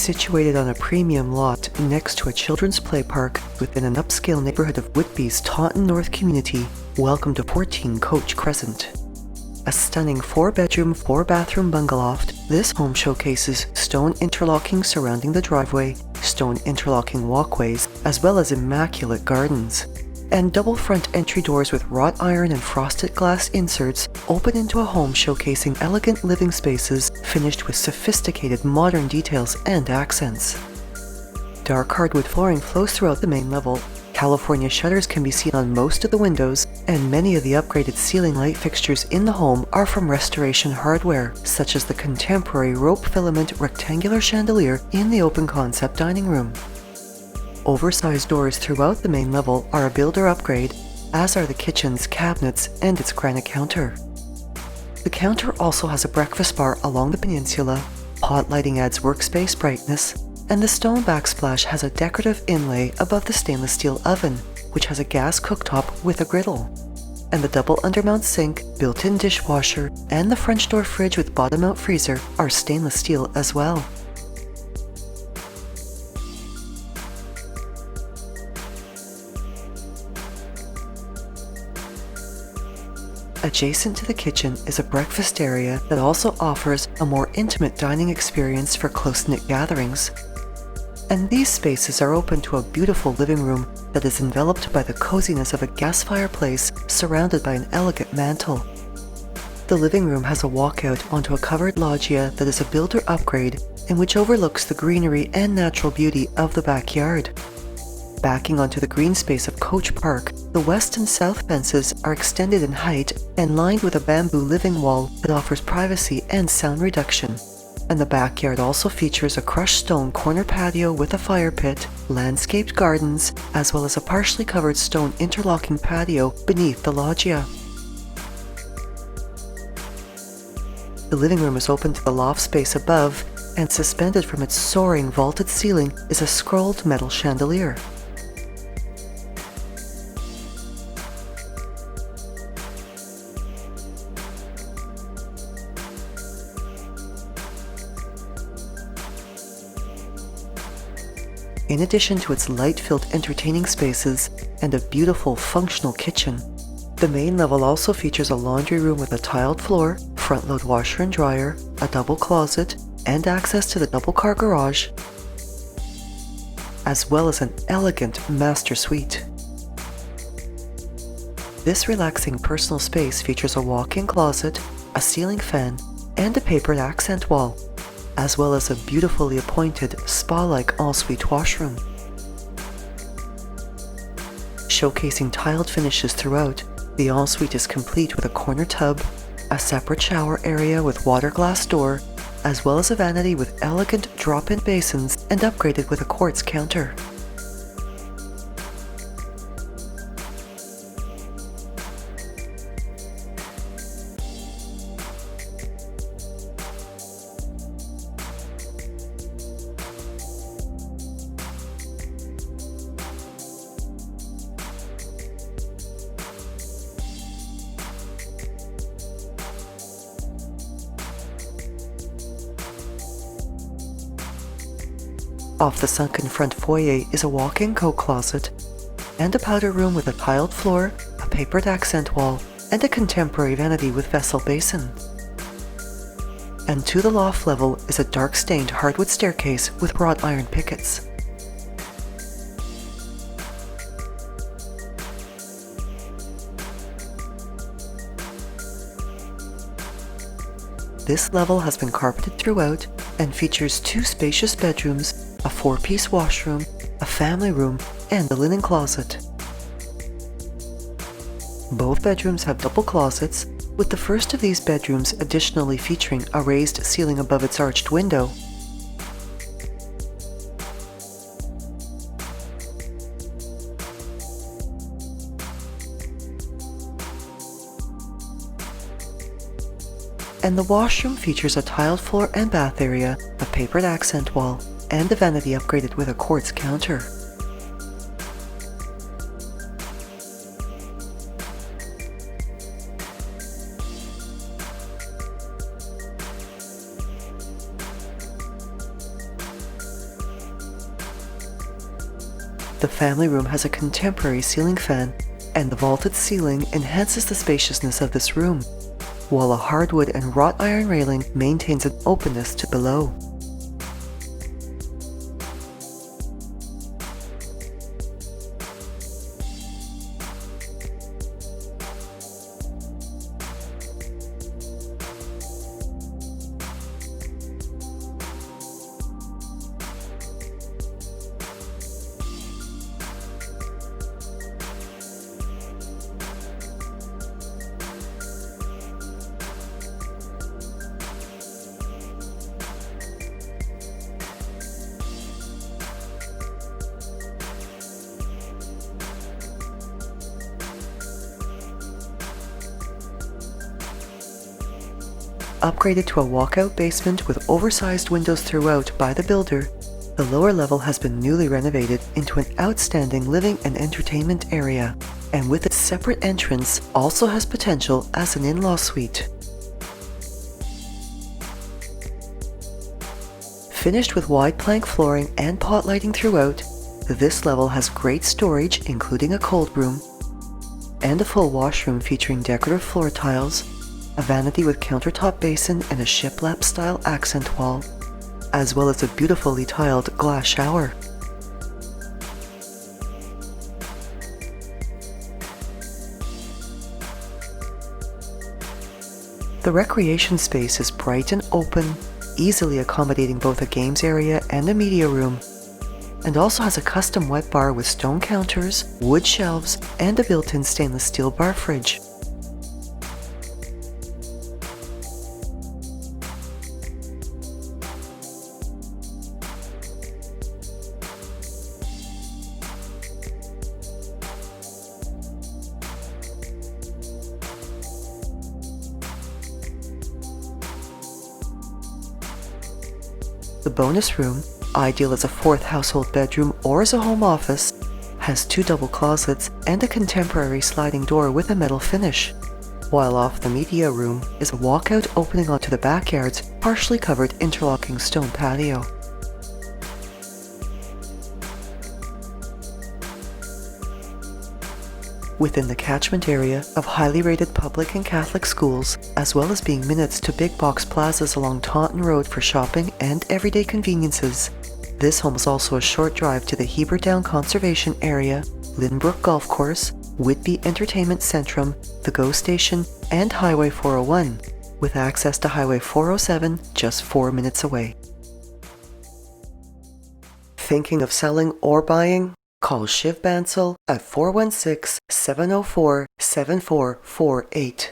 situated on a premium lot next to a children's play park within an upscale neighbourhood of Whitby's Taunton North community. Welcome to 14 Coach Crescent. A stunning 4-bedroom, 4-bathroom bungaloft, this home showcases stone interlocking surrounding the driveway, stone interlocking walkways, as well as immaculate gardens. And double front entry doors with wrought iron and frosted glass inserts open into a home showcasing elegant living spaces finished with sophisticated modern details and accents. Dark hardwood flooring flows throughout the main level. California shutters can be seen on most of the windows, and many of the upgraded ceiling light fixtures in the home are from restoration hardware, such as the contemporary rope filament rectangular chandelier in the open concept dining room. Oversized doors throughout the main level are a builder upgrade, as are the kitchen's cabinets and its granite counter. The counter also has a breakfast bar along the peninsula, pot lighting adds workspace brightness, and the stone backsplash has a decorative inlay above the stainless steel oven, which has a gas cooktop with a griddle. And the double undermount sink, built-in dishwasher, and the French door fridge with bottom-mount freezer are stainless steel as well. Adjacent to the kitchen is a breakfast area that also offers a more intimate dining experience for close-knit gatherings. And these spaces are open to a beautiful living room that is enveloped by the coziness of a gas fireplace surrounded by an elegant mantel. The living room has a walkout onto a covered loggia that is a builder upgrade and which overlooks the greenery and natural beauty of the backyard. Backing onto the green space of Coach Park, the west and south fences are extended in height and lined with a bamboo living wall that offers privacy and sound reduction. And the backyard also features a crushed stone corner patio with a fire pit, landscaped gardens, as well as a partially covered stone interlocking patio beneath the loggia. The living room is open to the loft space above, and suspended from its soaring vaulted ceiling is a scrolled metal chandelier. In addition to its light-filled entertaining spaces and a beautiful functional kitchen, the main level also features a laundry room with a tiled floor, front-load washer and dryer, a double closet, and access to the double-car garage, as well as an elegant master suite. This relaxing personal space features a walk-in closet, a ceiling fan, and a papered accent wall, as well as a beautifully appointed spa-like ensuite washroom. Showcasing tiled finishes throughout, the ensuite is complete with a corner tub, a separate shower area with water glass door, as well as a vanity with elegant drop-in basins and upgraded with a quartz counter. Off the sunken front foyer is a walk-in coat closet, and a powder room with a tiled floor, a papered accent wall, and a contemporary vanity with vessel basin. And to the loft level is a dark-stained hardwood staircase with wrought iron pickets. This level has been carpeted throughout and features 2 spacious bedrooms, a 4-piece washroom, a family room, and a linen closet. Both bedrooms have double closets, with the first of these bedrooms additionally featuring a raised ceiling above its arched window. And the washroom features a tiled floor and bath area, a papered accent wall, and a vanity upgraded with a quartz counter. The family room has a contemporary ceiling fan, and the vaulted ceiling enhances the spaciousness of this room, while a hardwood and wrought iron railing maintains an openness to below. Upgraded to a walkout basement with oversized windows throughout by the builder, the lower level has been newly renovated into an outstanding living and entertainment area, and with its separate entrance also has potential as an in-law suite. Finished with wide plank flooring and pot lighting throughout, this level has great storage including a cold room, and a full washroom featuring decorative floor tiles, a vanity with countertop basin and a shiplap style accent wall, as well as a beautifully tiled glass shower. The recreation space is bright and open, easily accommodating both a games area and a media room, and also has a custom wet bar with stone counters, wood shelves, and a built-in stainless steel bar fridge. The bonus room, ideal as a fourth household bedroom or as a home office, has 2 double closets and a contemporary sliding door with a metal finish, while off the media room is a walkout opening onto the backyard's partially covered interlocking stone patio. Within the catchment area of highly rated public and Catholic schools, as well as being minutes to big box plazas along Taunton Road for shopping and everyday conveniences, this home is also a short drive to the Heber Down Conservation Area, Lynbrook Golf Course, Whitby Entertainment Centrum, the GO Station, and Highway 401, with access to Highway 407 just 4 minutes away. Thinking of selling or buying? Call Shiv Bansal at 416-704-7448.